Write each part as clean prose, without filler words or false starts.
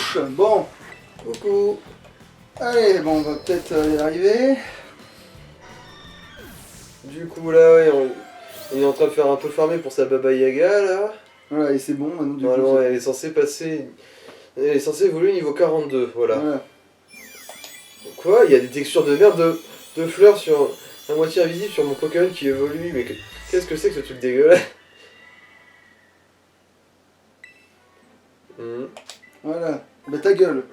bouche. Bon, Coucou. allez, bon, on va peut-être y arriver. Du coup là, ouais, on est en train de faire un peu farmer pour sa Baba Yaga là. Voilà, et c'est bon, maintenant du coup. Normalement, c'est- elle est censée passer. Elle est censée évoluer niveau 42, voilà. Voilà. Quoi? Il y a des textures de merde de fleurs sur la moitié invisible sur mon Pokémon qui évolue, mais qu'est-ce que c'est que ce truc dégueulasse? Hmm. Voilà. Bah ta gueule.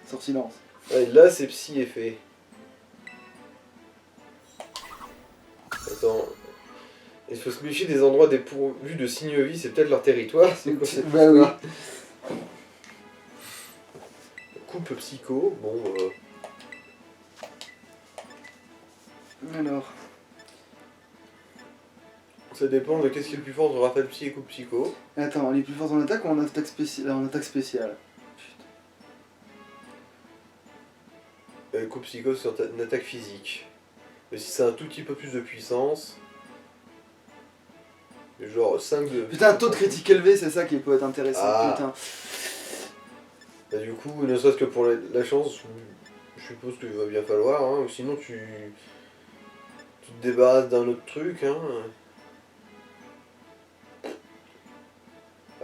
Sur silence. Ouais, là c'est psy effet. Attends. Il faut se méfier des endroits dépourvus de signes vie, c'est peut-être leur territoire. C'est quoi cette Bah oui. histoire? Coupe psycho, bon. Alors. Ça dépend de qu'est-ce qui est le plus fort entre Raphaël Psy et Coupe Psycho. Attends, elle est plus forte en attaque ou en attaque spéciale? En attaque spéciale. Coupe Psycho c'est une attaque physique. Mais si c'est un tout petit peu plus de puissance. Genre 5 de. Putain, taux de critique élevé, c'est ça qui peut être intéressant. Ah. Putain. Bah, du coup, ne serait-ce que pour la chance, je suppose qu'il va bien falloir, hein, ou sinon tu te débarrasses d'un autre truc. Hein.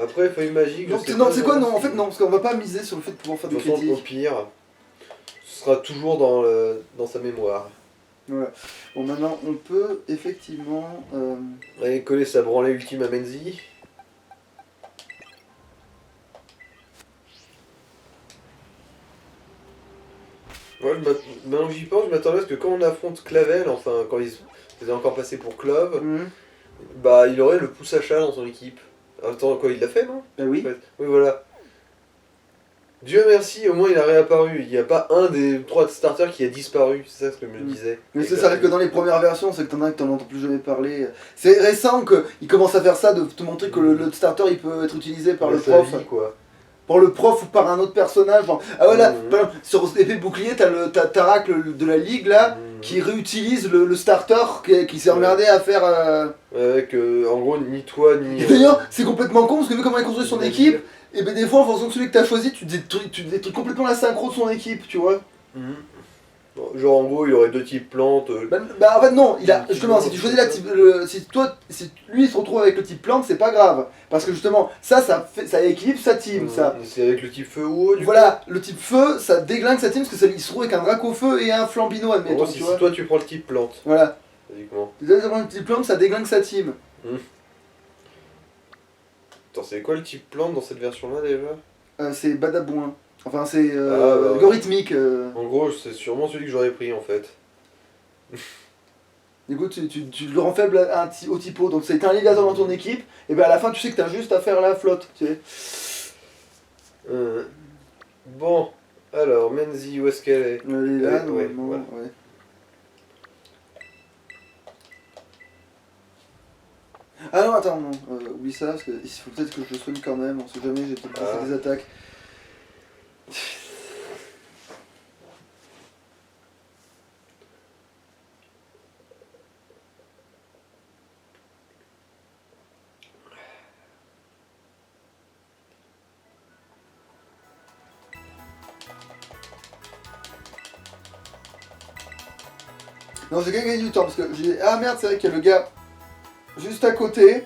Après, feuille magique. Donc, je sais non, pas c'est quoi? vraiment Non, en si- fait, non, parce qu'on va pas miser sur le fait de pouvoir faire De des toute façon, au critiques. pire, ce sera toujours dans sa mémoire. Voilà. Bon, maintenant, on peut effectivement. Allez, coller sa branlée ultime à Menzi. Moi, maintenant que j'y pense, je m'attendais à ce que quand on affronte Clavel, enfin, quand ils étaient encore passés pour Clove, bah, il aurait le pouce achat dans son équipe. Attends, quoi, il l'a fait, non? Bah oui. En fait. Oui, voilà. Dieu merci, au moins il a réapparu. Il n'y a pas un des 3 starters qui a disparu, c'est ça ce que je me disais. Mais c'est ça, que dans les premières versions, c'est que t'en as que t'en entends plus jamais parler. C'est récent qu'il commence à faire ça, de te montrer que le starter il peut être utilisé par le sa prof. vie, quoi. Par le prof ou par un autre personnage. Genre. Ah voilà, Mhm. par exemple, sur épée bouclier, t'as Tarak de la ligue là, Mhm. qui réutilise le starter qui s'est Ouais. emmerdé à faire. Avec, en gros, ni toi, ni... Et d'ailleurs, c'est complètement con parce que vu comment il construit son la équipe, ville. et ben des fois en fonction de celui que t'as choisi, tu détruis complètement la synchro de son équipe, tu vois. Mhm. Bon, genre, en gros, il aurait 2 types plantes. Bah en fait non, il a Un petit justement peu, si tu un choisis peu la ça. type, si lui il se retrouve avec le type plante, c'est pas grave parce que justement ça équilibre sa team Mhm. ça. C'est avec le type feu ou eau, du Voilà, le type feu, ça déglingue sa team parce que il se trouve avec un draco feu et un flambino coup. En admettons, gros, tu si vois. toi tu prends le type plante, Voilà. basiquement. Le type plante, ça déglingue sa team. Attends, c'est quoi le type plante dans cette version-là déjà? C'est badabouin. Enfin c'est Ah, bah, ouais. algorithmique. En gros, c'est sûrement celui que j'aurais pris en fait. Du coup, tu le rends faible au typo, donc c'est un alligator dans ton équipe, et ben à la fin, tu sais que t'as juste à faire la flotte, tu sais. Bon, alors, Menzi, où est-ce qu'elle est? Elle est là, Ouais, normalement, voilà. ouais. Ah non, attends, non, oublie ça, parce qu'il faut peut-être que je le soigne quand même, on sait jamais, j'ai peut-être Ah. fait des attaques. Non, j'ai gagné du temps, parce que j'ai... Ah merde, c'est vrai qu'il y a le gars juste à côté,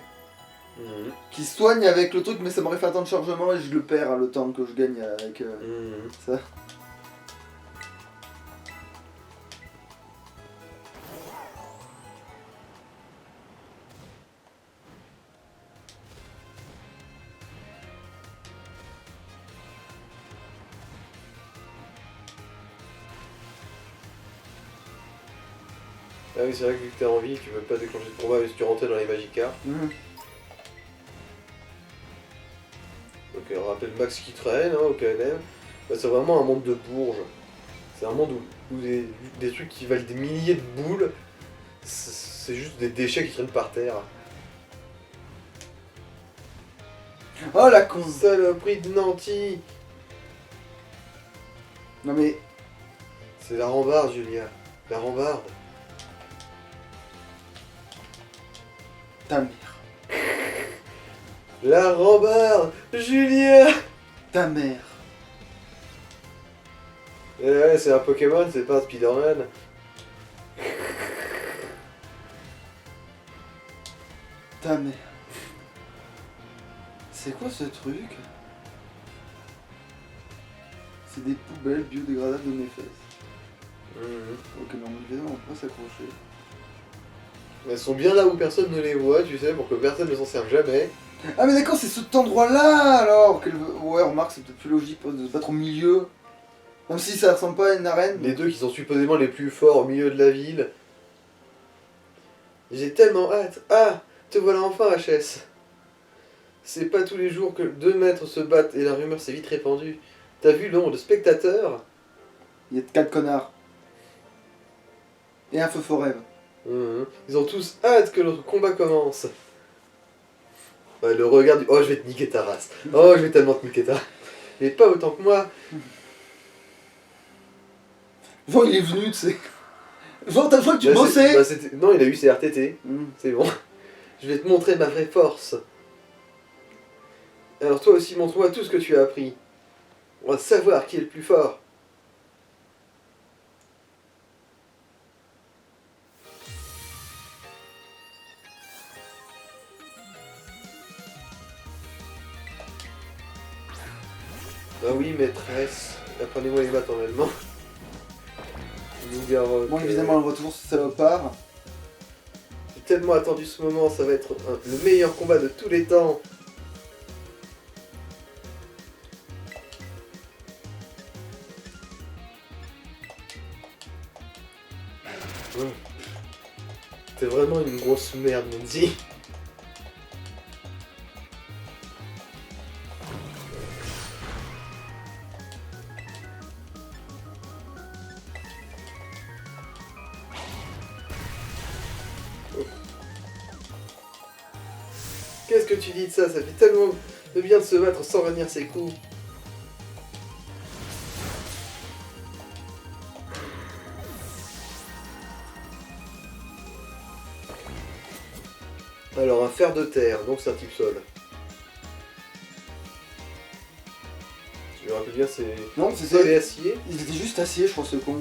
Mhm. qui soigne avec le truc, mais ça m'aurait fait un temps de chargement, et je le perds, hein, le temps que je gagne avec Mhm. ça. Ah oui, c'est vrai que vu que t'es en vie, tu peux pas déclencher de combat si tu rentrais dans les Magikarps. Mhm. Donc on rappelle Max qui traîne hein, au KLM. Bah, c'est vraiment un monde de bourges. C'est un monde où des trucs qui valent des milliers de boules, c'est juste des déchets qui traînent par terre. Oh la con. Saloperie de Nanti! Non mais... C'est la rambarde, Julia. La rambarde. Ta mère. La rambarde! Julia! Ta mère. Ouais, c'est un Pokémon, c'est pas un Spider-Man. Putain, mais. C'est quoi ce truc? C'est des poubelles biodégradables de mes fesses. Ok, non, évidemment, on peut pas s'accrocher. Elles sont bien là où personne ne les voit, tu sais, pour que personne ne s'en serve jamais. Ah, mais d'accord, c'est cet endroit-là alors qu'elle veut. Ouais, remarque, c'est peut-être plus logique de se battre au milieu. Même si ça ressemble pas à une arène. Les deux qui sont supposément les plus forts au milieu de la ville. J'ai tellement hâte. Ah, te voilà enfin, HS. C'est pas tous les jours que 2 maîtres se battent et la rumeur s'est vite répandue. T'as vu le nombre de spectateurs? Il y a 4 connards. Et un feu forêt. Ils ont tous hâte que notre combat commence. Ouais, le regard du... Oh, je vais te niquer ta race. Oh, je vais tellement te niquer ta... Mais pas autant que moi. Genre, il est venu, tu sais. Genre, t'as le fois que tu Bah, bossais. non, il a eu ses RTT. C'est bon. Je vais te montrer ma vraie force. Alors toi aussi, montre-moi tout ce que tu as appris. On va savoir qui est le plus fort. Ah oui, maîtresse. Apprenez-moi les maths en allemand. Bon, évidemment, on voit toujours ce salopard. J'ai tellement attendu ce moment, ça va être le meilleur combat de tous les temps. T'es vraiment une grosse merde, Monzi. Qu'est-ce que tu dis de ça? Ça fait tellement de bien de se battre sans retenir ses coups. Alors, un fer de terre, donc c'est un type sol. Je me rappelle bien, c'est Non, c'est sol ça. et acier. Il était juste acier, je crois, ce con.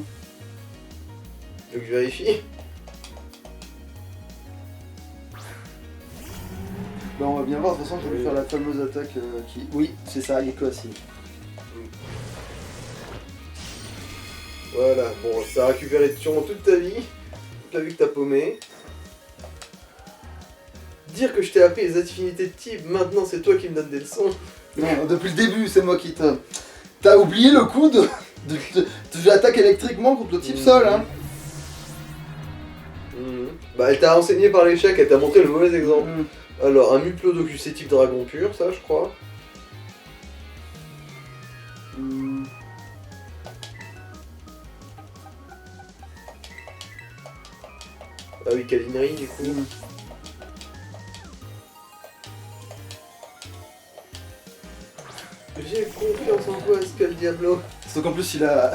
Donc je vérifie. Bah, on va bien voir, de toute façon, je vais lui faire la fameuse attaque qui. Oui, c'est ça, il est que acier. Voilà, bon, ça a récupéré de Tion toute ta vie. Toute la vie que t'as paumé. Dire que je t'ai appris les affinités de type, maintenant c'est toi qui me donnes des leçons. Non, depuis le début, c'est moi qui te. T'as oublié le coup de l'attaque électriquement contre le type sol, hein. Bah, elle t'a enseigné par l'échec, elle t'a montré le mauvais exemple. Alors, un Muplodocus, c'est type dragon pur, ça, je crois. Ah oui, Calinerie, du coup. J'ai confiance en toi, Skull Diablo. Sauf qu'en plus, il a.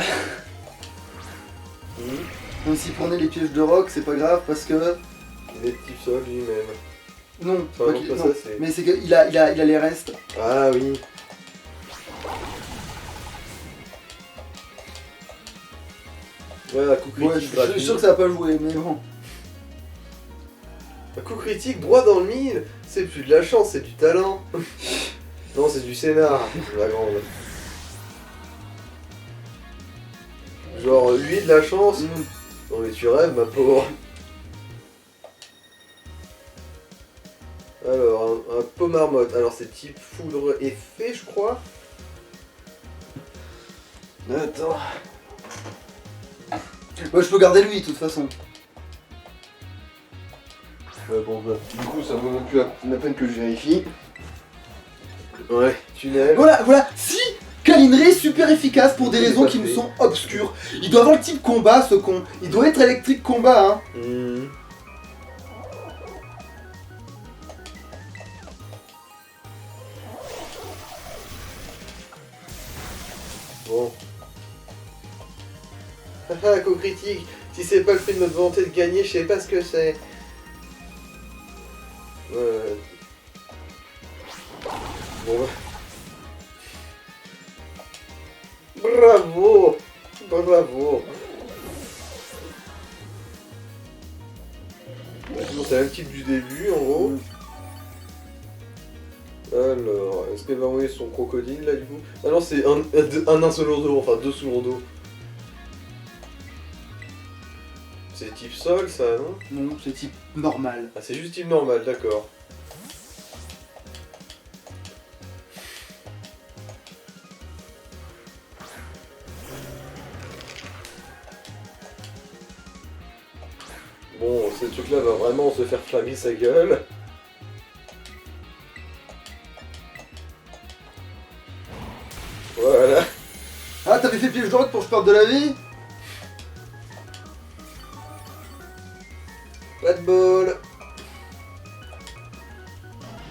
Même s'il prenait les pièges de rock, c'est pas grave parce que. Il est de type sol lui-même. Non, Enfin, pas non, qu'il- pas non. ça, c'est... Mais c'est qu'il a, il a les restes. Ah oui. Voilà, coup critique Ouais, je gratuit. suis sûr que ça va pas jouer, mais bon. Un coup critique droit dans le mille. C'est plus de la chance, c'est du talent. Non, c'est du scénar. La grande. Genre, lui de la chance. Non mais tu rêves, ma pauvre. Alors, un Pomarmotte. Alors, c'est type foudre et fée, je crois. Attends. Ouais, je peux garder lui, de toute façon. Ouais, bon, bah. Du coup, ça vaut même plus la peine que je vérifie. Ouais, tunnel. Voilà, si Calinerie est super efficace pour des Il est raisons pas qui me fait. sont obscures. Il doit avoir le type combat, ce con. Il doit être électrique combat, hein. Bon. Haha, coup critique. Si c'est pas le fruit de notre volonté de gagner, je sais pas ce que c'est. Bon bah. Bravo! Bon, bravo. C'est le même type du début, en gros. Alors, est-ce qu'elle va envoyer son crocodile, là, du coup? Ah non, c'est un nain sous l'eau, enfin 2 sous l'eau. C'est type sol, ça, non? Non, c'est type normal. Ah, c'est juste type normal, d'accord. Bon, ce truc-là va vraiment se faire flammer sa gueule. Voilà. Ah, t'avais fait piège droite pour que je perde de la vie? Pas de bol.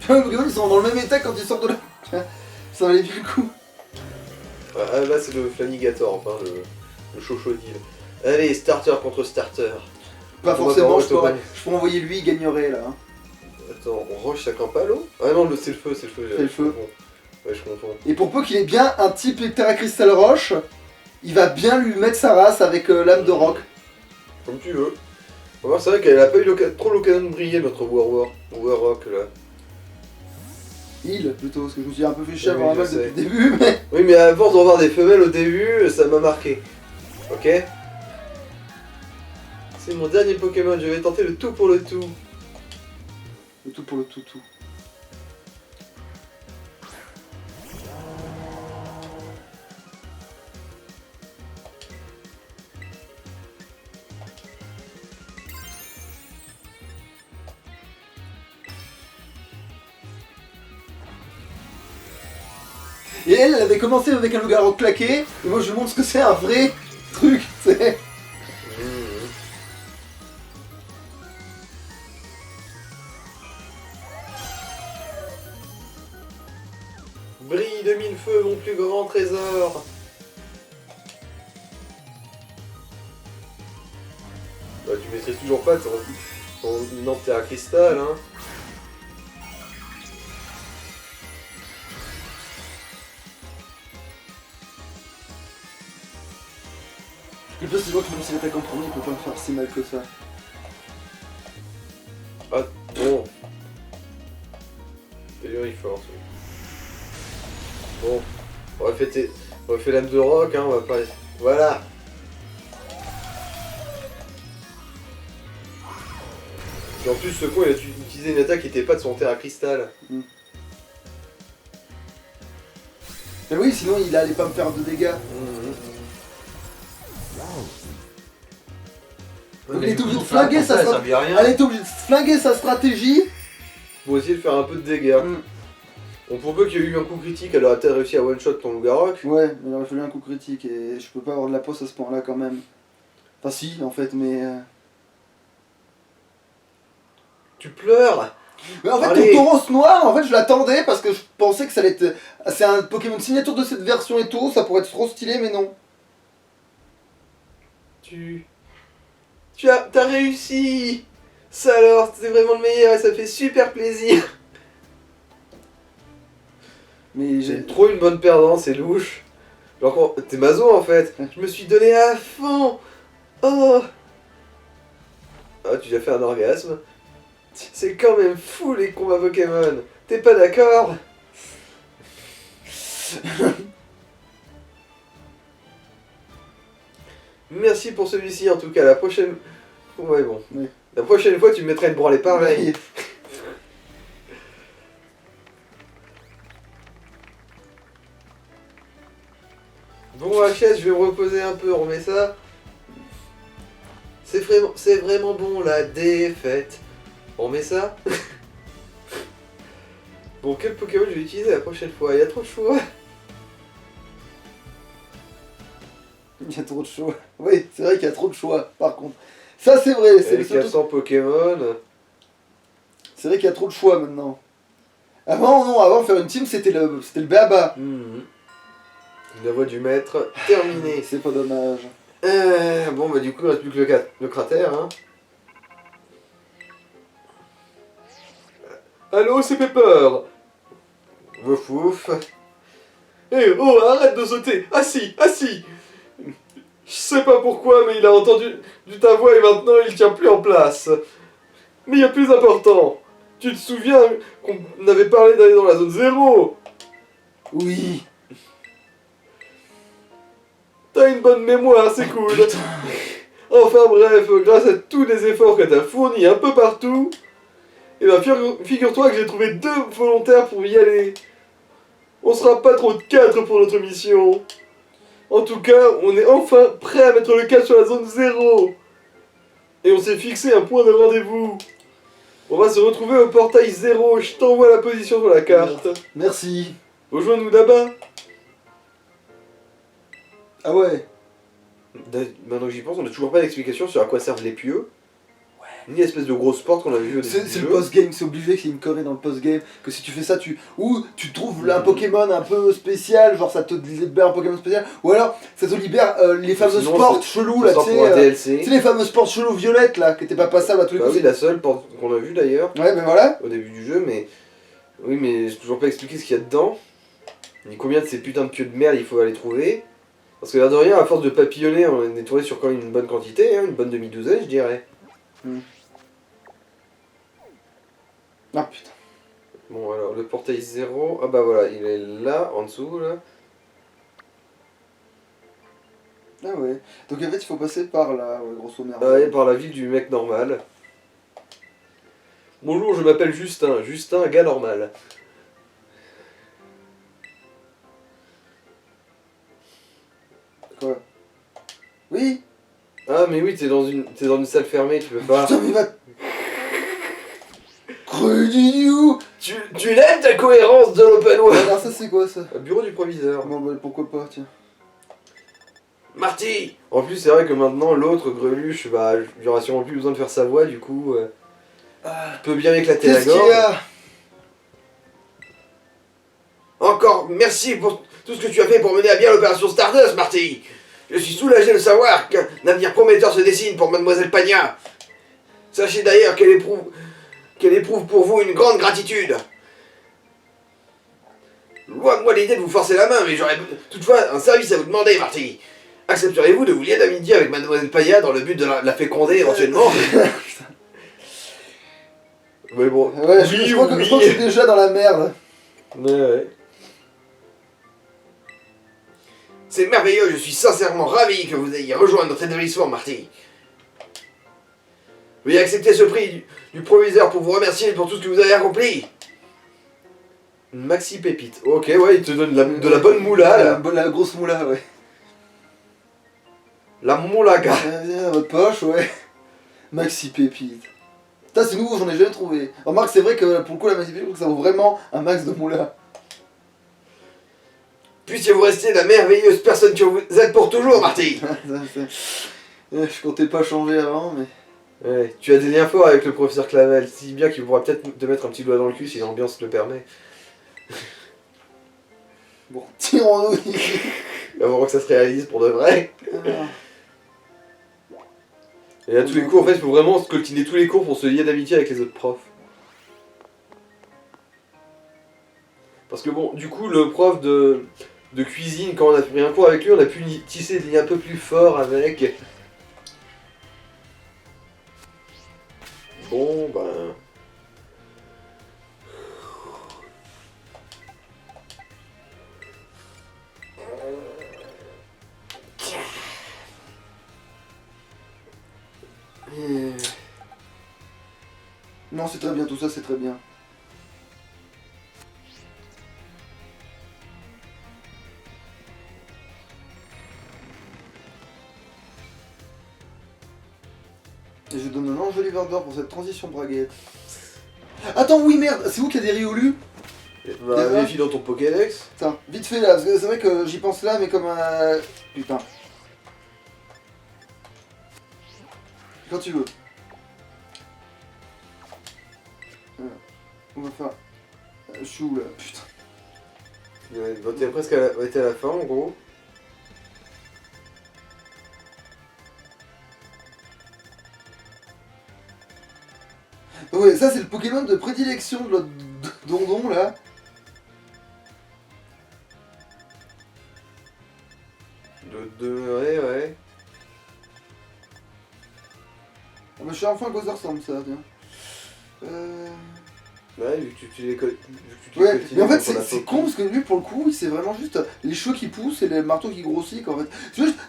Les Pokémon ils sont dans le même état quand ils sortent de là. Ça valait bien le coup. Ah, là, c'est le Flamigator, enfin, le Chochodile. Allez, starter contre starter. Pas On forcément, va je voir peux envoyer lui, il gagnerait là. Attends, on rush ça camp pas l'eau? Ah non, c'est le feu, c'est le feu. C'est le feu. Ouais, je confonds. Et pour peu qu'il ait bien un type Terra Crystal Roche, il va bien lui mettre sa race avec l'âme de roc. Comme tu veux. On va voir, c'est vrai qu'elle a pas eu trop l'occasion de briller, notre Warrock, là. Il plutôt, parce que je me suis un peu fait chier à Oui, avoir un je mal sais. depuis le début, mais. Oui, mais à force d'en voir des femelles au début, ça m'a marqué. Ok? C'est mon dernier Pokémon, je vais tenter le tout pour le tout. Le tout pour le toutou. Et elle avait commencé avec un loup-garou claqué, et moi je lui montre ce que c'est un vrai truc, tu sais. Brille de mille feux, mon plus grand trésor. Bah, tu maîtrises toujours pas ton Terra Cristal, hein. Le plus c'est que même s'il attaque en premier, il peut pas me faire si mal que ça. Ah, bon. C'est lui, il force. Bon, on va faire l'âme de rock, hein, on va pas... Voilà. Et en plus, ce con, il a utilisé une attaque qui était pas de son Terra Cristal. Mais oui, sinon il allait pas me faire de dégâts. Donc il est obligé de flinguer sa stratégie. Elle est obligée de flinguer sa stratégie. Pour essayer de faire un peu de dégâts. Bon, pour peu qu'il y ait eu un coup critique, elle aurait peut-être réussi à one-shot ton loup-garou. Ouais, mais il aurait fallu un coup critique et je peux pas avoir de la poste à ce point-là quand même. Enfin si, en fait, mais... Tu pleures. Mais en fait, Allez. ton Tauros noir, en fait, je l'attendais parce que je pensais que ça allait être... C'est un Pokémon signature de cette version et tout, ça pourrait être trop stylé, mais non. T'as réussi. Ça alors, c'est vraiment le meilleur et ça fait super plaisir. Mais J'ai trop une bonne perdante, c'est louche. Genre, t'es maso en fait. Je me suis donné à fond. Oh. Ah, tu as fait un orgasme. C'est quand même fou les combats Pokémon. T'es pas d'accord? Merci pour celui-ci en tout cas. La prochaine... Ouais bon. Oui. La prochaine fois tu me mettras une branlée pareille. Bon HS, je vais me reposer un peu, on remet ça. C'est vraiment bon la défaite. On met ça. Bon, quel Pokémon je vais utiliser la prochaine fois? Il y a trop de choix. Il y a trop de choix. Oui, c'est vrai qu'il y a trop de choix, par contre. Ça, c'est vrai. C'est Les 400 Pokémon. C'est vrai qu'il y a trop de choix maintenant. Avant, non, avant, faire une team, c'était le béaba. La voix du maître, terminée. C'est pas dommage. Bon, bah du coup, il ne reste plus que le cratère. Hein. Allô, c'est Pepper. Wouf wouf. Eh oh, arrête de sauter. Assis, assis. Je sais pas pourquoi, mais il a entendu ta voix et maintenant il tient plus en place. Mais il y a plus important. Tu te souviens qu'on avait parlé d'aller dans la zone 0? Oui. T'as une bonne mémoire, c'est cool. Putain. Enfin bref, grâce à tous les efforts que t'as fournis un peu partout, et ben figure-toi que j'ai trouvé 2 volontaires pour y aller. On sera pas trop de 4 pour notre mission. En tout cas, on est enfin prêt à mettre le cap sur la zone 0. Et on s'est fixé un point de rendez-vous. On va se retrouver au portail 0. Je t'envoie la position sur la carte. Merci. Rejoins-nous là-bas. Ah ouais. Maintenant que j'y pense, on n'a toujours pas d'explication sur à quoi servent les pieux. Ni l'espèce de grosse porte qu'on avait vu au début du C'est jeu. le post-game, c'est obligé qu'il y ait une connerie dans le post-game. Que si tu fais ça, ou tu trouves un Pokémon un peu spécial, genre ça te libère un Pokémon spécial, ou alors ça te libère les fameuses Sinon, portes c'est- cheloues ça là, sera tu pour un sais. DLC. Tu sais, les fameuses portes cheloues violettes là, qui étaient pas passables à tous les Bah coups. oui, la seule porte qu'on a vue d'ailleurs, Ouais, mais voilà. au début du jeu, mais... Oui, mais j'ai toujours pas expliqué ce qu'il y a dedans. Ni combien de ces putains de pieux de merde il faut aller trouver. Parce que l'air de rien, à force de papillonner, on est tombé sur quand même une bonne quantité, hein, une bonne demi-douzaine, je dirais. Ah putain. Bon, alors, le portail 0, ah bah voilà, il est là, en dessous, là. Ah ouais. Donc en fait, il faut passer par là, ouais, grosso merdo. Ah ouais, par la ville du mec normal. Bonjour, je m'appelle Justin. Justin, gars normal. Quoi? Oui. Ah, mais oui, t'es dans une salle fermée, tu peux pas... Putain, mais va. Creux d'idiot. Tu l'aimes ta cohérence de l'open world? Alors ça c'est quoi ça? Bureau du proviseur. Bon bah pourquoi pas, tiens. Marty! En plus, c'est vrai que maintenant, l'autre greluche, bah, il aura sûrement plus besoin de faire sa voix, du coup... peut bien m'éclater la Qu'est-ce qu'il gorge. y a? Encore merci pour tout ce que tu as fait pour mener à bien l'opération Stardust, Marty. Je suis soulagé de savoir qu'un avenir prometteur se dessine pour Mademoiselle Pagna. Sachez d'ailleurs qu'elle éprouve pour vous une grande gratitude. Loin de moi l'idée de vous forcer la main, mais j'aurais toutefois un service à vous demander, Marty. Accepteriez-vous de vous lier d'amitié avec Mademoiselle Pagna dans le but de la féconder éventuellement? Mais bon, Ouais, je crois que je suis déjà dans la merde. Ouais. C'est merveilleux, je suis sincèrement ravi que vous ayez rejoint notre établissement, Marty. Veuillez accepter ce prix du proviseur pour vous remercier pour tout ce que vous avez accompli. Une maxi pépite. Ok, ouais, il te donne de la bonne moula, là. La grosse moula, ouais. La moulaga. Dans votre poche, ouais. Maxi pépite. Putain, c'est nouveau, j'en ai jamais trouvé. Remarque, c'est vrai que pour le coup, la maxi pépite, je trouve que ça vaut vraiment un max de moula. Puissiez-vous rester la merveilleuse personne que vous êtes pour toujours, Marty. Je comptais pas changer avant, mais. Ouais, tu as des liens forts avec le professeur Clavel, si bien qu'il pourra peut-être te mettre un petit doigt dans le cul si l'ambiance le permet. Bon, tirons-nous ici. Avant que ça se réalise pour de vrai. Et à tous les cours, en fait, il faut vraiment scoltiner tous les cours pour se lier d'amitié avec les autres profs. Parce que bon, du coup, le prof de cuisine, quand on a pris un cours avec lui, on a pu tisser des liens un peu plus forts avec... Bon, ben... Non, c'est très bien, tout ça, c'est très bien. Et je donne un enjoliver d'or pour cette transition braguette. Attends, oui, merde, c'est où qu'il y a des Riolu? Bah, vérifie dans ton Pokédex. Attends, vite fait là, parce que c'est vrai que j'y pense là, mais comme un... Putain. Quand tu veux. On va faire... Je suis où là? Putain. Ouais, t'es presque à la fin, en gros. Ouais, ça c'est le Pokémon de prédilection de notre Dondon là. Ouais. Bah, je sais enfin à quoi ça ressemble ça, tiens. Ouais, vu que tu les Ouais, cultives mais en fait contre la c'est fauque. con parce que lui pour le coup c'est vraiment juste les cheveux qui poussent et le marteau qui grossit en fait.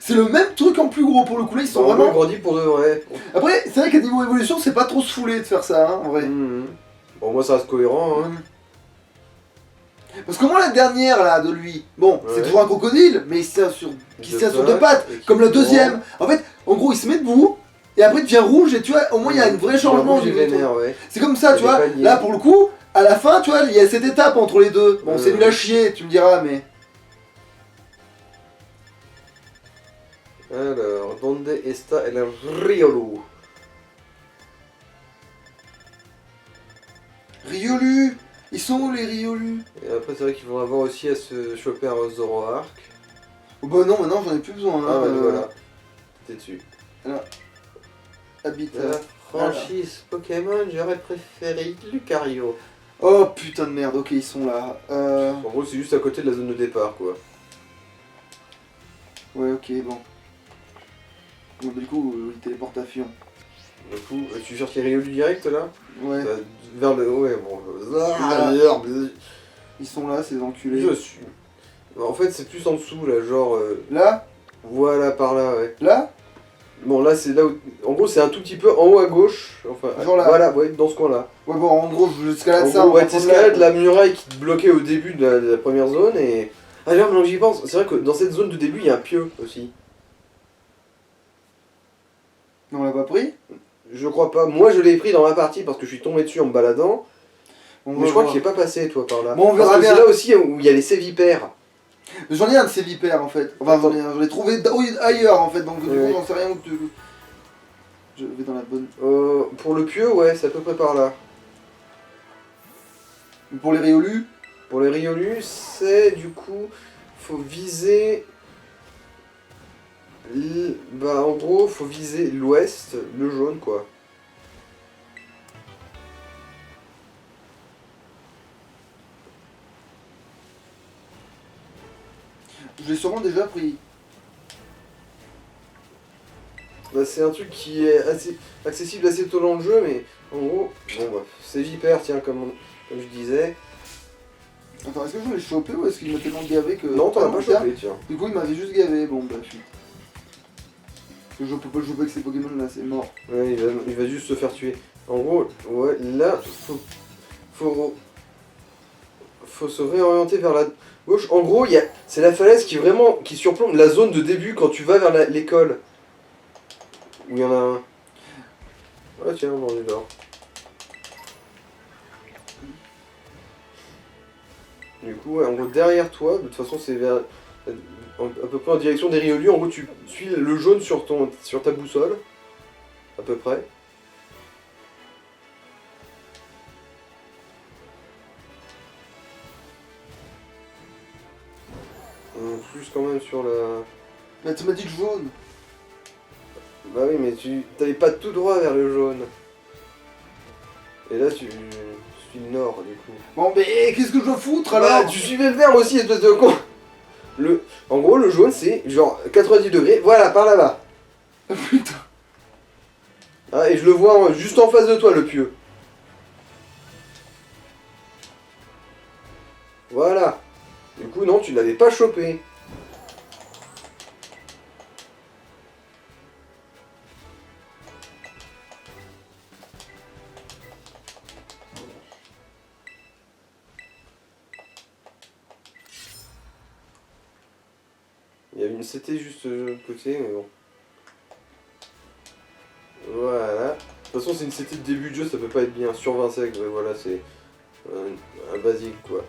C'est le même truc en plus gros pour le coup là ils sont Bah, en gros, il vraiment... grandit pour de vrai. Après c'est vrai qu'à niveau évolution c'est pas trop se fouler de faire ça hein, en vrai. Bon, moi ça reste cohérent, hein. Parce que moi la dernière là de lui, bon c'est Ouais. toujours un crocodile mais il se tient sur, qui se tient sur deux pattes et qui comme le court. deuxième. En fait en gros il se met debout et après il devient rouge et tu vois au moins il y a un vrai changement au du niveau du truc. vénère, ouais. C'est comme ça, Il tu y a vois. des paliers. Là, pour le coup, à la fin, tu vois, il y a cette étape entre les deux. Bon, c'est nul à chier, tu me diras, mais. Alors, donde está el Riolu? Riolu. Ils sont où les Riolu? Et après, c'est vrai qu'ils vont avoir aussi à se choper un Zoroark. Oh, bah non, maintenant j'en ai plus besoin. Ah, Hein, ouais, voilà. T'es dessus. Habitat. La franchise Pokémon, j'aurais préféré Lucario. Oh putain de merde, ok, ils sont là. En gros, c'est juste à côté de la zone de départ, quoi. Ouais, ok, bon. Bon, du coup, téléportation. Du coup, tu cherches les Riolu direct, là Ouais. Vers le... Ouais, bon... Ils sont là, ces enculés. Je suis... En fait, c'est plus en dessous, là, genre... Là? Voilà, par là, ouais. Là? Bon, là, c'est là où... En gros, c'est un tout petit peu en haut à gauche. Enfin, Genre là. voilà, ouais, dans ce coin-là. Ouais, bon, en gros, j'escalade En ça. gros, on ouais, va prendre t'escalades là. la muraille qui te bloquait au début de la première zone et... Ah non, mais j'y pense, c'est vrai que dans cette zone de début, il y a un pieu aussi. On l'a pas pris? Je crois pas. Moi, je l'ai pris dans ma partie parce que je suis tombé dessus en me baladant. On Mais va je crois voir. qu'il est pas passé, toi, par là. Bon, on verra parce que bien. c'est là aussi où il y a les sévipères. J'en ai un de ces vipères en fait. Enfin, j'en ai trouvé ailleurs en fait, donc du coup, Ouais. j'en sais rien où tu. Je vais dans la bonne. Pour le pieu, ouais, c'est à peu près par là. Pour les Riolu, Pour les Riolu, c'est du coup... Faut viser... Bah, en gros, faut viser l'ouest, le jaune, quoi. je l'ai sûrement déjà pris. Bah, c'est un truc qui est assez accessible assez tôt dans le jeu, mais en gros, bon bah, c'est vipère, tiens, comme je disais. Attends, est-ce que je l'ai chopé ou est-ce qu'il m'a tellement gavé que. Non, t'en as pas tiens. chopé, tiens. Du coup, il m'avait juste gavé. Bon, bah, chut. Parce que je peux pas jouer avec ces Pokémon là, c'est mort. Ouais, il va juste se faire tuer. En gros, ouais, là, faut se réorienter vers la gauche. En gros, c'est la falaise qui surplombe la zone de début quand tu vas vers l'école. Où il y en a un. Ah tiens, on est dehors. Du coup, ouais, en gros, derrière toi, de toute façon, c'est vers à peu près en direction des Riolu. En gros, tu suis le jaune sur ta boussole, à peu près. On plus quand même sur la... Bah, tu m'as dit le jaune. Bah oui, mais tu t'avais pas tout droit vers le jaune. Et là, tu suis le nord, du coup. Bon, mais qu'est-ce que je dois foutre Bah, alors? tu suivais le vert aussi, espèce de con. En gros, le jaune, c'est genre 90 degrés, voilà, par là-bas. Putain. Ah, et je le vois juste en face de toi, le pieu. Voilà. Du coup, non, tu l'avais pas chopé. C'était juste de l'autre côté, mais bon. Voilà. De toute façon, c'est une CT de début de jeu, ça peut pas être bien. Sur 20 secondes, ouais, voilà, c'est un basique, quoi.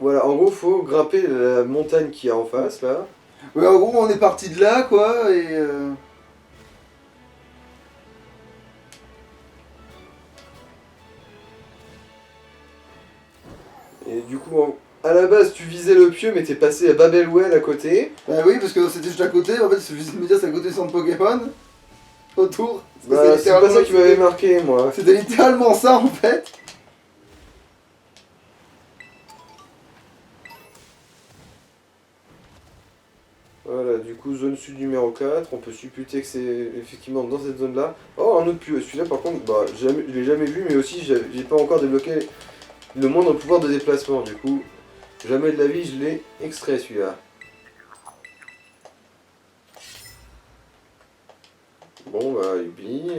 Voilà, en gros, faut grimper la montagne qu'il y a en face, là. Ouais, en gros, on est parti de là, quoi, et. Et du coup, à la base, tu visais le pieu, mais t'es passé à Babelwell à côté. Bah oui, parce que c'était juste à côté, en fait, il suffisait de me dire c'est à côté du centre Pokémon. Autour. Bah, c'est pas ça qui m'avait marqué, moi. C'était littéralement ça, en fait. Voilà, du coup, zone sud numéro 4, on peut supputer que c'est effectivement dans cette zone-là. Oh, un autre pieu, celui-là par contre, bah, je l'ai jamais vu, mais aussi j'ai pas encore débloqué le moindre pouvoir de déplacement, du coup, jamais de la vie je l'ai extrait celui-là. Bon, bah, youpi.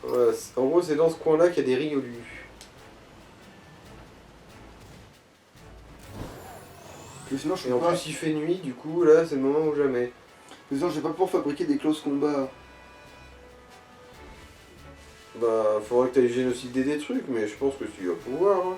Voilà, en gros, c'est dans ce coin-là qu'il y a des riolus. Sinon, je Et peux en pas. plus, il fait nuit, du coup, là, c'est le moment ou jamais. Sinon, je vais pas pouvoir fabriquer des clauses combat. Bah, faudrait que tu ailles génocider des trucs, mais je pense que tu vas pouvoir. Hein.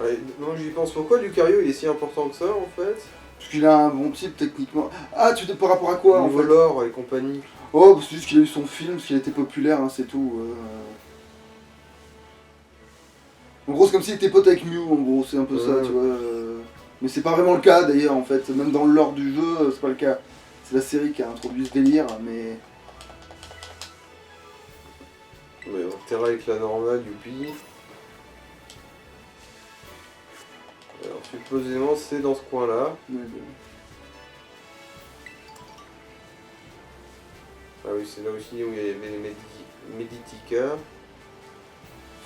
Allez, non, j'y pense. Pourquoi Lucario il est si important que ça en fait? Parce qu'il a un bon type techniquement. Ah, tu t'es par rapport à quoi en Niveau fait? lore et compagnie. Oh, c'est juste qu'il a eu son film, parce qu'il a été populaire, hein, c'est tout. En gros, c'est comme s'il était pote avec Mew, en gros, c'est un peu ça, tu vois. Mais c'est pas vraiment le cas d'ailleurs, en fait. Même dans le lore du jeu, c'est pas le cas. C'est la série qui a introduit ce délire, mais. Mais Terra avec la normale, youpi. Alors supposément c'est dans ce coin-là. Ah oui, c'est là aussi où il y avait les Meditica.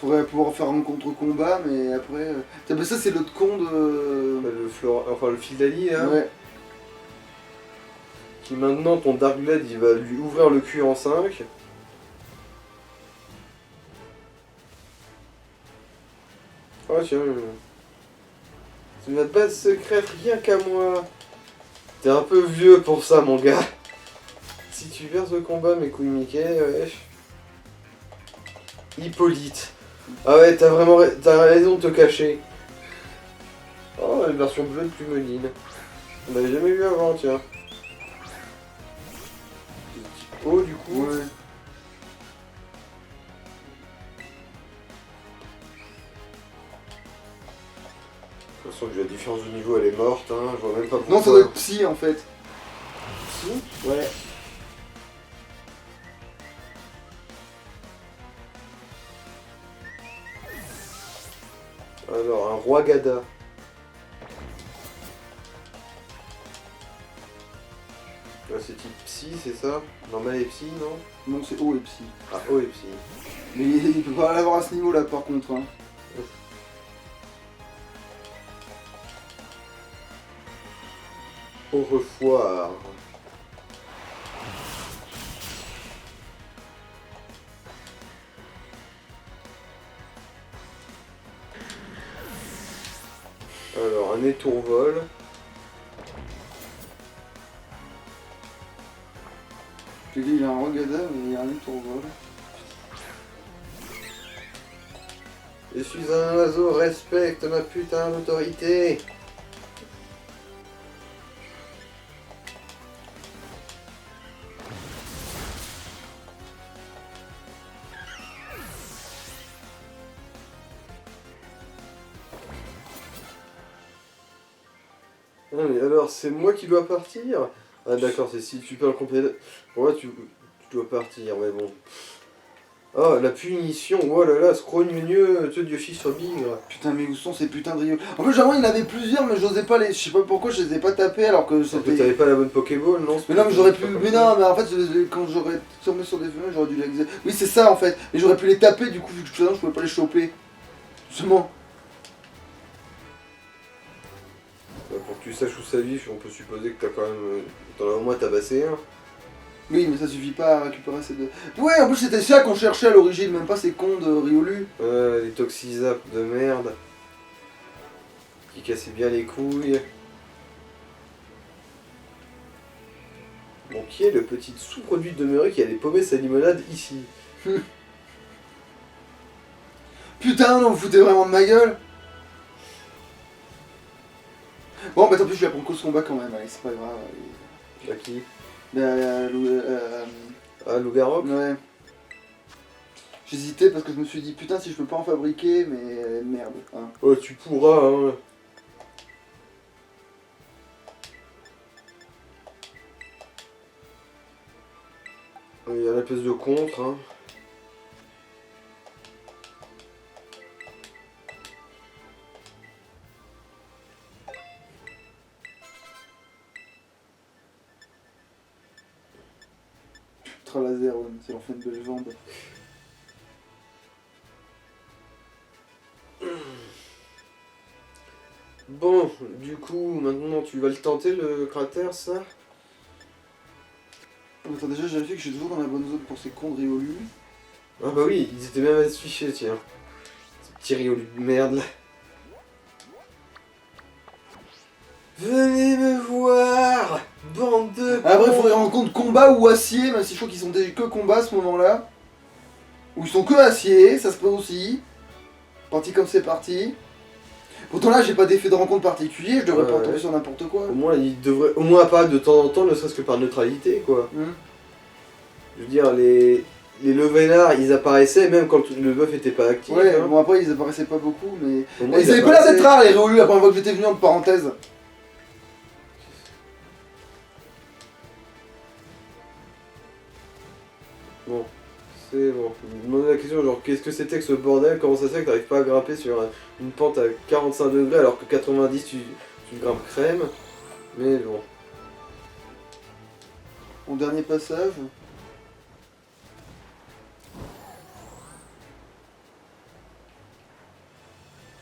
Faudrait pouvoir faire un contre-combat, mais après. Mais ça, c'est l'autre con de. Enfin le Fildali là. Ouais. Qui maintenant ton Dark Blade il va lui ouvrir le cul en 5. Oh tiens. C'est ma base secrète rien qu'à moi. T'es un peu vieux pour ça mon gars. Si tu verses le combat mes couilles Mickey, wesh. Hippolyte. Ah ouais, t'as raison de te cacher. Oh, la version bleue de Plumeline. On l'avait jamais vu avant, tiens. Oh, du coup. Ouais. De toute façon, vu la différence de niveau, elle est morte, hein. Je vois même pas pourquoi. Non, ça doit être Psy en fait. Si. Ouais. Alors, un roi Gada. Là, c'est type psy, c'est ça? Normal et psy, non? Non, c'est O et Psy. Ah, oh et psy. Mais il peut pas l'avoir à ce niveau là par contre. Hein. Au revoir. Alors, un étourvol. Je t'ai dit, il a un Rogada, mais il y a un étourvol. Je suis un oiseau, respecte ma putain d'autorité. Ah mais alors c'est moi qui dois partir? Ah d'accord, c'est si tu perds le complet. Ouais tu dois partir, mais bon. Ah la punition, oh là là, scrogneux, te dieu fils sur bigre. Putain, mais où sont ces putains de Rio? En plus, j'avoue, il y en avait plusieurs, mais j'osais pas les. Je sais pas pourquoi je les ai pas tapés alors que Sauf que c'était. t'avais pas la bonne Pokéball, non? Mais non, mais j'aurais pu. Mais non, mais en fait, quand j'aurais tombé sur des femelles, j'aurais dû les. Oui, c'est ça en fait. Mais j'aurais pu les taper du coup, vu que tout à l'heure, je pouvais pas les choper. Justement. Pour que tu saches où ça vit, on peut supposer que t'as quand même. T'en as au moins tabassé un. Oui, mais ça suffit pas à récupérer ces deux. Ouais, en plus, c'était ça qu'on cherchait à l'origine, même pas ces cons de Riolu. Les Toxizap de merde. Qui cassaient bien les couilles. Bon, qui est le petit sous-produit demeuré qui allait paumer sa limonade ici? Putain, non, vous foutez vraiment de ma gueule. Bon, bah tant pis, je vais prendre cause combat quand même, allez, c'est pas grave. À qui? Ah, Lougarok? Ouais. J'hésitais parce que je me suis dit, putain, si je peux pas en fabriquer, mais merde. Hein. Oh, tu pourras, hein. Il y a la pièce de contre, hein. ultra laser, ouais, ça leur fait une belle jambe. Bon, du coup, maintenant tu vas le tenter le cratère, ça? Attends, déjà, j'ai vérifié que je suis toujours dans la bonne zone pour ces cons de Riolu. Ah bah oui, ils étaient même affichés, tiens. Ces petits riolis de merde là. Venez me voir, bande de Après, cons. faudrait rendre compte combat ou acier, même si je crois qu'ils sont que combat à ce moment-là. Ou ils sont que acier, ça se peut aussi. Parti comme c'est parti. Pourtant là, j'ai pas d'effet de rencontre particulier, je devrais Ouais, pas tomber ouais. sur n'importe quoi. Au moins, ils devraient au moins apparaître de temps en temps, ne serait-ce que par neutralité, quoi. Je veux dire, les levellards, ils apparaissaient même quand le buff était pas actif. Ouais, hein. bon après ils apparaissaient pas beaucoup, mais... Au moins, Ils avaient pas l'air d'être rares les Riolu la première fois que j'étais venu, entre parenthèses. Bon, c'est bon. Je me demandais la question, genre, qu'est-ce que c'était que ce bordel? Comment ça se fait que t'arrives pas à grimper sur une pente à 45 degrés alors que 90 tu grimpes crème? Mais bon. Mon dernier passage.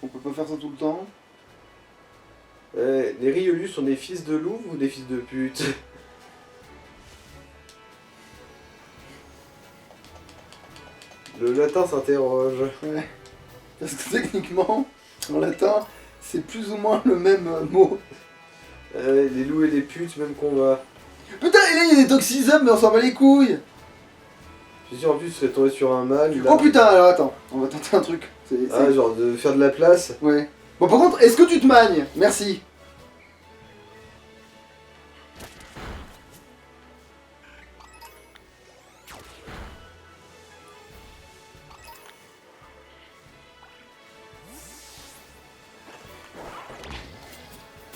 On peut pas faire ça tout le temps. Les Riolus sont des fils de loup ou des fils de pute? Le latin s'interroge. Ouais. Parce que techniquement, en latin, c'est plus ou moins le même mot. Les loups et les putes, même combat. Putain, et là il y a des toxisums, mais on s'en bat les couilles. Je suis sûr en plus tu serais tombé sur un mâle. Oh putain, alors attends, on va tenter un truc. Ah, genre de faire de la place. Ouais. Bon, par contre, est-ce que tu te magnes? Merci.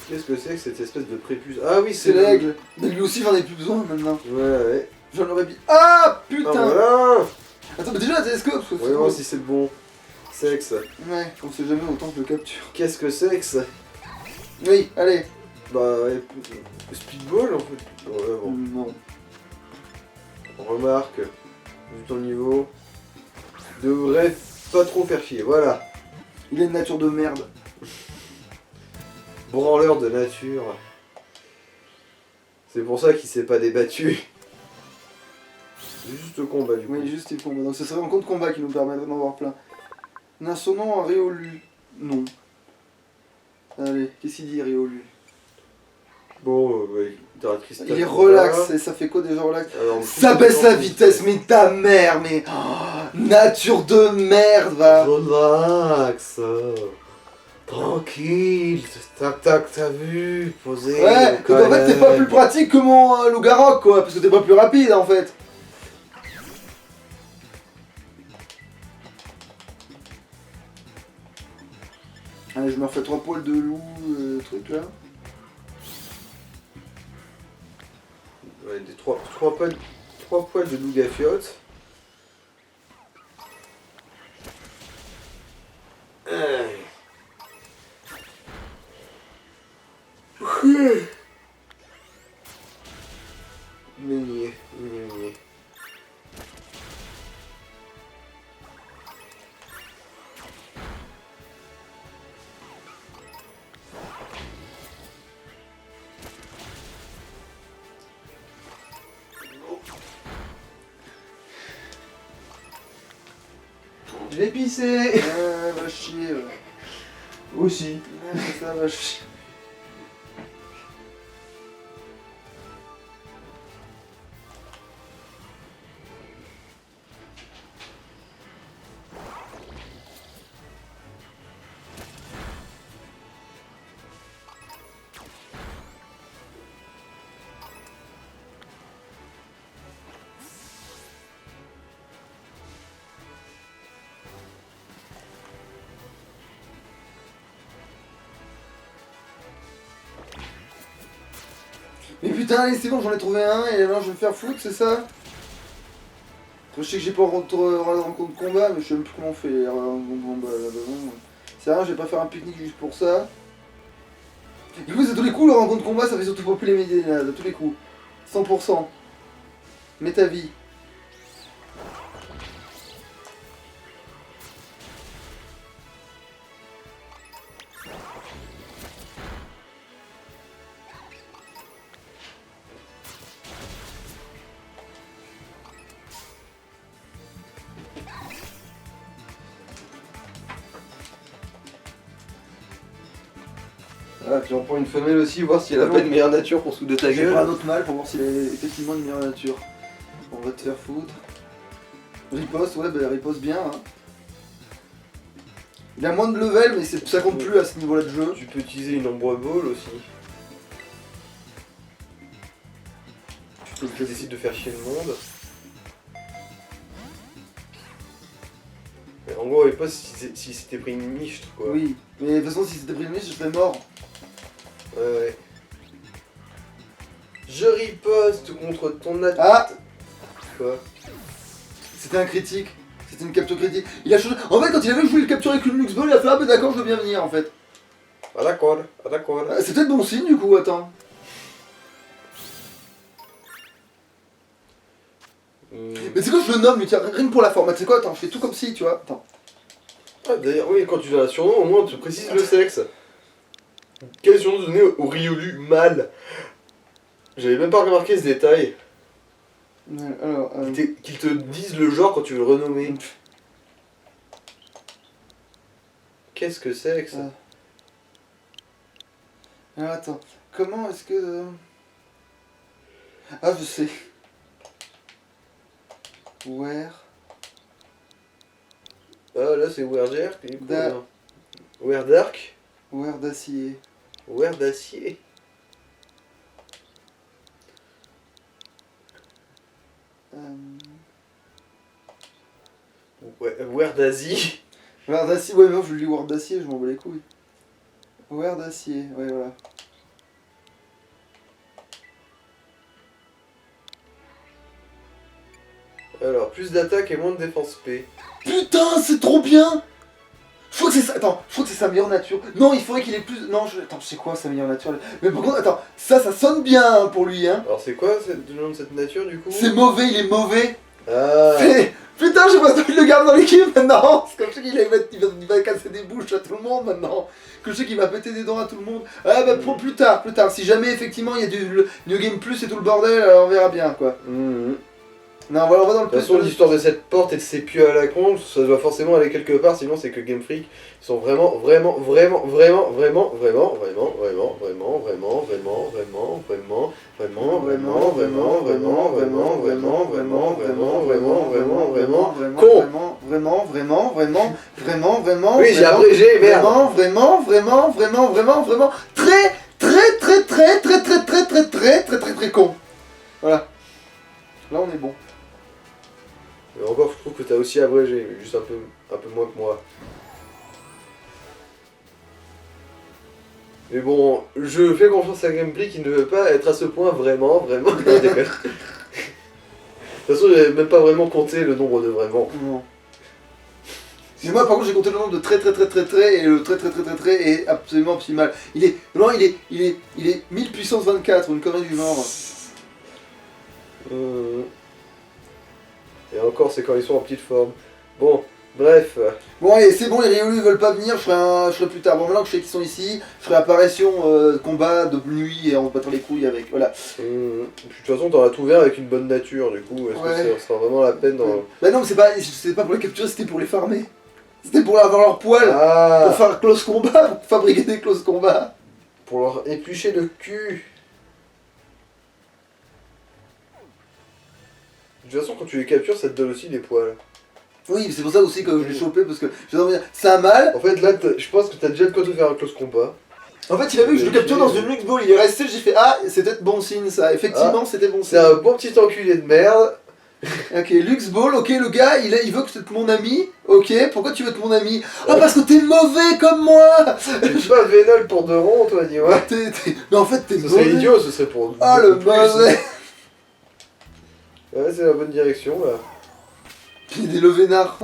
Qu'est-ce que c'est que cette espèce de prépuce? Ah oui, C'est l'aigle. Mais lui aussi, j'en ai plus besoin maintenant. Ouais. J'en aurais dit. Ah Ah putain. voilà. Attends, mais déjà la télescope. Parce que Voyons voir si c'est le bon sexe. Ouais, on sait jamais autant que je le capture. Qu'est-ce que sexe? Oui, allez. Bah, ouais, speedball en fait. Ouais, bon. Non. Remarque, vu ton niveau, devrait pas trop faire chier, voilà. Il a une nature de merde. Branleur de nature. C'est pour ça qu'il s'est pas débattu. Juste combat du coup. Oui, juste il combat. Donc ce serait un compte combat qui nous permettrait d'en avoir plein. On a son nom à Riolu. Non. Allez, qu'est-ce qu'il dit Riolu? Bon, ouais, Il est relax, et ça fait quoi déjà relax? Alors, Ça baisse la vitesse, mais ta mère, mais... oh, nature de merde, va. Relax. Tranquille. Tac tac, t'as vu. Posé. Ouais, donc en fait t'es pas plus pratique que mon Loup-Garok, quoi, parce que t'es pas plus rapide, en fait. Allez, je me refais 3 poils de loup, truc là. Ouais, des 3 poils de loup gafiote. Meunier. Je l'ai pissé. Va chier. Aussi. Ça va chier. Mais putain, allez, c'est bon, j'en ai trouvé un et maintenant je vais me faire foutre, c'est ça? Je sais que j'ai pas rencontre combat, mais je sais même plus comment on fait les rencontres combat là-bas. C'est rien, je vais pas faire un pique-nique juste pour ça. Du coup, à tous les coups, le rencontre combat, ça fait surtout populer les médias, à tous les coups. 100%. Mets ta vie. Ah, tu en prends une femelle aussi, voir si elle a pas une meilleure nature pour souder ta Je vais prendre gueule. un autre mâle pour voir s'il a effectivement une meilleure nature. On va te faire foutre. Riposte, ouais, bah riposte bien. Hein. Il a moins de level, mais ça compte plus à ce niveau-là de jeu. Tu peux utiliser une ombre ball aussi. Tu décides de faire chier le monde. Mais en gros, riposte si c'était pris une miche, quoi. Oui, mais de toute façon, si c'était pris une miche, je serais mort. Ouais. Je riposte contre ton attaque. Ah, Quoi? c'était un critique. C'était une capture critique. Il a changé. En fait, quand il avait joué le capture avec une Lux Ball, il a fait ah, bah d'accord, je veux bien venir en fait. Ah d'accord, ah d'accord. C'est peut-être bon signe du coup, attends. Mais c'est quoi, je le nomme, lui, tiens, rien que pour la forme. Tu sais quoi, attends, je fais tout comme si, tu vois. Attends. Ah d'ailleurs, oui, quand tu donnes un surnom, au moins tu précises le sexe. Quel surnom donner au Riolu mâle? J'avais même pas remarqué ce détail. Alors, Qu'ils te disent le genre quand tu veux le renommer. Qu'est-ce que c'est que ça? alors, attends, comment est-ce que... Ah, je sais. Where... Ah là c'est Werdark. Da- Werdark. Where d'acier. Where d'acier. Where d'Asie. Where d'acier, ouais, non, je lis Where d'acier, je m'en bats les couilles. Where d'acier, ouais, voilà. Alors, plus d'attaque et moins de défense P. Putain, c'est trop bien! Je crois que c'est ça. Attends, je crois que c'est sa meilleure nature. Non, il faudrait qu'il ait plus. Non, attends, je sais quoi sa meilleure nature. Mais par contre, attends, ça sonne bien hein, pour lui, hein. Alors, c'est quoi le nom de cette nature du coup? C'est mauvais, il est mauvais. Ah. Putain, j'ai pas envie de le garder dans l'équipe maintenant. Parce que je sais qu'il va casser des bouches à tout le monde maintenant. Que je sais qu'il va péter des dents à tout le monde. Ah bah pour plus tard. Si jamais effectivement il y a du New Game Plus et tout le bordel, alors on verra bien quoi. Non, voilà, on va dans le De toute façon, l'histoire de cette porte et de ces pieux à la con, ça doit forcément aller quelque part, sinon c'est que Game Freak sont vraiment Oui, j'ai abrégé, merde. Vraiment très con. Voilà. Là on est bon. Mais encore, je trouve que t'as aussi abrégé, mais juste un peu moins que moi. Mais bon, je fais confiance à Gameplay qui ne veut pas être à ce point vraiment. Non, je déconne. De toute façon, j'avais même pas vraiment compté le nombre de vraiment. Non. Mais moi par contre j'ai compté le nombre de très et le très est absolument optimal. Il est 1000 puissance 24 ou une connerie du genre. Et encore, c'est quand ils sont en petite forme. Bon, bref. Bon allez, c'est bon, les Riolu ne veulent pas venir, je ferai plus tard. Bon maintenant que je sais qu'ils sont ici, je ferai apparition, combat de nuit et on se battra les couilles avec, voilà. Puis, de toute façon, t'auras tout vert avec une bonne nature, du coup, est-ce que ça sera vraiment la peine dans... Bah non, mais c'est pas pour les capturer, c'était pour les farmer. C'était pour avoir leur poil, pour faire close combat, pour fabriquer des close combat. Pour leur éplucher le cul. De toute façon, quand tu les captures, ça te donne aussi des poils. Oui, c'est pour ça aussi que je l'ai chopé, parce que c'est un mâle. En fait, là, je pense que t'as déjà le temps de faire un close combat. En fait, il a vu que je le capture dans une Lux Ball, il est resté, j'ai fait ah, c'est peut-être bon signe ça. Effectivement, c'était bon signe. C'est un bon petit enculé de merde. Ok, Lux Ball, ok, le gars, il veut que tu es mon ami. Ok, pourquoi tu veux être mon ami? Ah, parce que t'es mauvais comme moi. T'es pas vénal pour 2 ronds, toi, dis-moi. Mais en fait, t'es Ce mauvais. serait idiot, ce serait pour... Ah, le mauvais. Ouais, c'est la bonne direction, là. Il y a des levénards.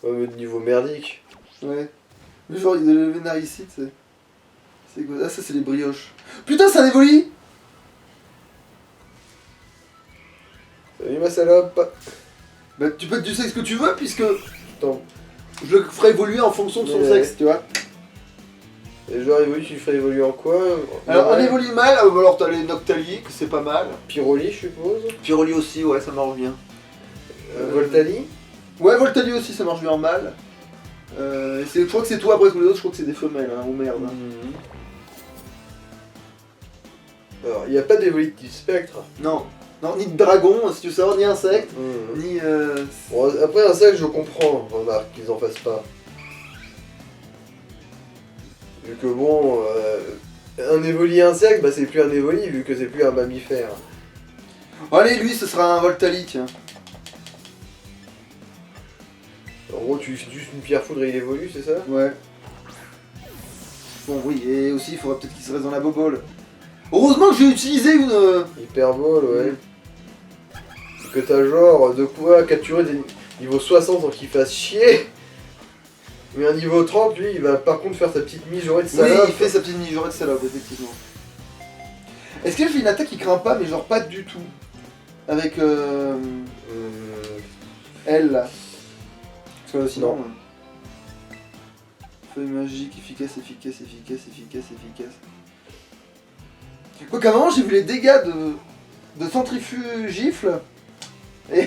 Ouais, mais de niveau merdique. Ouais. Mais genre, il y a des levénards ici, tu sais. C'est quoi? Ah, ça, c'est les brioches. Putain, c'est un évoli. Salut, ma salope. Bah, tu peux être du sexe que tu veux, puisque Attends. je le ferai évoluer en fonction de son sexe, tu vois. Et genre, évolue, tu le ferais évoluer en quoi? Alors, un évoli mâle, alors t'as les Noctali, que c'est pas mal. Pyroli, je suppose. Pyroli aussi, ouais, ça marche bien. Voltali. Ouais, Voltali aussi, ça marche bien en mâle. Je crois que c'est toi, après tous les autres, je crois que c'est des femelles, hein, ou merde. Alors, il n'y a pas d'évolite du spectre. Non. Non, ni de dragon, si tu veux savoir, ni insecte, Mhm. ni... Bon, après, un sac, je comprends, remarque, qu'ils en fassent pas. Vu que bon, un évoli insecte, bah c'est plus un évoli, vu que c'est plus un mammifère. Allez, lui, ce sera un Voltali, tiens. En gros, tu utilises juste une pierre foudre et il évolue, c'est ça? Ouais. Bon, oui, et aussi, il faudrait peut-être qu'il se reste dans la bobole. Heureusement que j'ai utilisé une... Hyperbole, ouais. Que t'as genre de quoi capturer des niveaux 60 sans qu'il fasse chier. Mais un niveau 30, lui, il va par contre faire sa petite mijaurée de Oui, salope. il fait sa petite mijaurée de salope, effectivement. Est-ce qu'il fait une attaque qui craint pas, mais genre pas du tout? Avec elle, là. Parce que sinon... Non. Feuille magique, efficace, efficace, efficace, efficace, efficace. Quoi qu'à un moment, j'ai vu les dégâts de centrifugifle. Et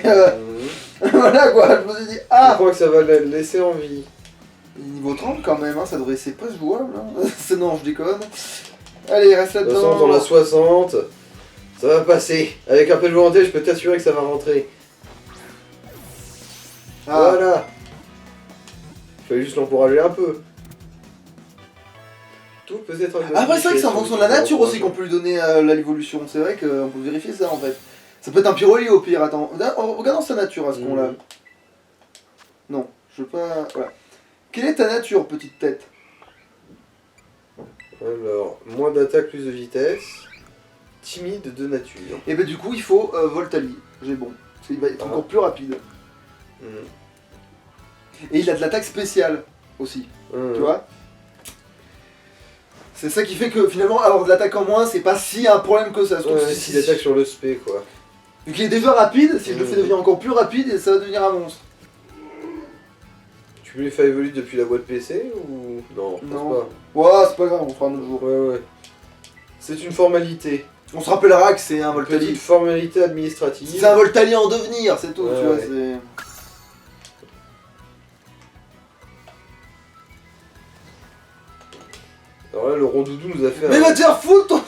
voilà quoi, je me suis dit, Je ah, crois que ça va le laisser en vie. niveau 30 quand même, hein, ça devrait, c'est pas jouable. Hein. Non, je déconne. Allez, reste De toute façon, là-dedans. dans la 60, ça va passer. Avec un peu de volonté, je peux t'assurer que ça va rentrer. Ah, Voilà. Il fallait juste l'encourager un peu. Tout peut être... après, c'est vrai que c'est en fonction de la nature aussi qu'on peut lui donner l'évolution. C'est vrai qu'on peut vérifier ça en fait. Ça peut être un pyroli au pire, attends. Regardons sa nature à ce con-là. Non, je veux pas. Voilà. Quelle est ta nature, petite tête? Alors, moins d'attaque, plus de vitesse. Timide de nature. Et ben du coup, il faut Voltali. J'ai bon. Parce qu'il va être encore plus rapide. Et il a de l'attaque spéciale aussi. Tu vois? C'est ça qui fait que finalement, avoir de l'attaque en moins, c'est pas si un problème que ça. Surtout Ouais, s'il attaque sur le spé, quoi. Vu qu'il est déjà rapide, si je le fais devenir encore plus rapide, ça va devenir un monstre. Tu peux lui faire évoluer depuis la boîte PC ou... Non, je pense Non. pas. Ouais, c'est pas grave, on fera un autre jour. Ouais, ouais. C'est une formalité. On se rappellera que c'est un Petite Voltali. formalité administrative. C'est un Voltali en devenir, c'est tout, Ouais, tu vois, ouais. c'est... Alors là, le rondoudou nous a fait Mais un... va te faire foutre toi.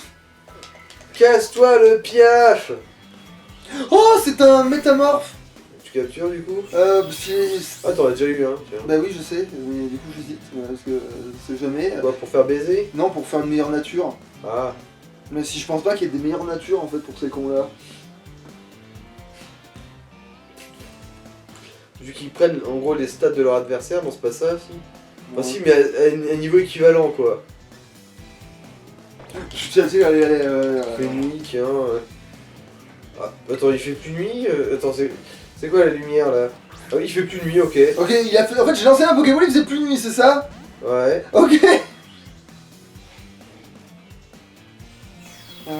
Casse-toi le piaf. Oh, c'est un métamorphe. Tu captures du coup? Si... Ah, t'en as déjà eu un, tiens. Bah oui, je sais, mais du coup j'hésite, parce que c'est jamais... Quoi, pour faire baiser? Non, pour faire une meilleure nature. Ah. Mais si je pense pas qu'il y ait des meilleures natures en fait pour ces cons-là. Vu qu'ils prennent en gros les stats de leur adversaire, non c'est pas ça si? Ouais. Enfin si, mais à un niveau équivalent quoi. Tiens, allez, Il fait nuit, tiens. Ah, attends, il fait plus nuit? Attends, c'est quoi la lumière là? Ah oui, il fait plus nuit, ok. Ok, il a fait... En fait, j'ai lancé un Pokéball, il faisait plus nuit, c'est ça? Ouais. Ok. Ah,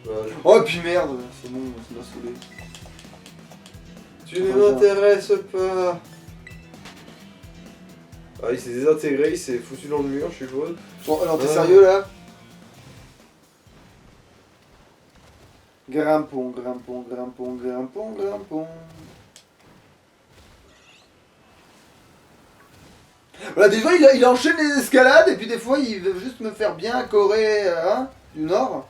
Ouais. oh, et puis merde, c'est bon, ça m'a saoulé. Tu ne m'intéresses pas. Ah, il s'est désintégré, il s'est foutu dans le mur, je suppose. Bon, alors t'es Ah. sérieux là? Grimpons, grimpons, grimpons, grimpons, grimpons. Voilà, des fois il enchaîne les escalades et puis des fois il veut juste me faire bien Corée hein, du Nord.